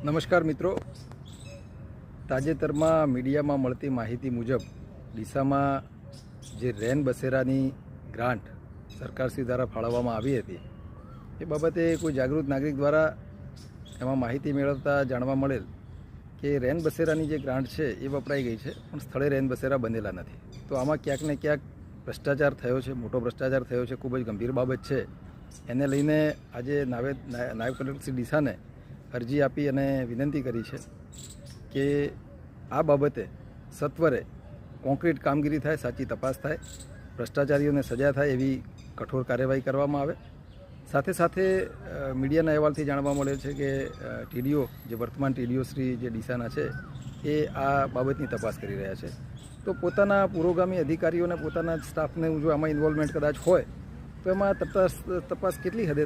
નમસ્કાર મિત્રો, તાજેતરમાં મીડિયામાં મળતી માહિતી મુજબ ડીસામાં જે રેન બસેરાની ગ્રાન્ટ સરકારશ્રી દ્વારા ફાળવવામાં આવી હતી એ બાબતે કોઈ જાગૃત નાગરિક દ્વારા એમાં માહિતી મેળવતા જાણવા મળેલ કે રેન બસેરાની જે ગ્રાન્ટ છે એ વપરાઈ ગઈ છે, પણ સ્થળે રેન બસેરા બનેલા નથી. તો આમાં ક્યાંક ને ક્યાંક ભ્રષ્ટાચાર થયો છે, મોટો ભ્રષ્ટાચાર થયો છે, ખૂબ જ ગંભીર બાબત છે. એને લઈને આજે નાયબ કલેક્ટર શ્રી ડીસાને અરજી આપી અને વિનંતી કરી છે કે આ બાબતે સત્વરે કોન્ક્રીટ કામગીરી થાય, સાચી તપાસ થાય, ભ્રષ્ટાચારીઓને સજા થાય એવી કઠોર કાર્યવાહી કરવામાં આવે. સાથે સાથે મીડિયાના અહેવાલથી જાણવા મળે છે કે ટીડીઓ, જે વર્તમાન ટીડીઓ શ્રી જે ડીસાના છે એ આ બાબતની તપાસ કરી રહ્યા છે. તો પોતાના પુરોગામી અધિકારીઓને, પોતાના સ્ટાફને જો આમાં ઇન્વોલ્વમેન્ટ કદાચ હોય તો એમાં તપાસ કેટલી હદે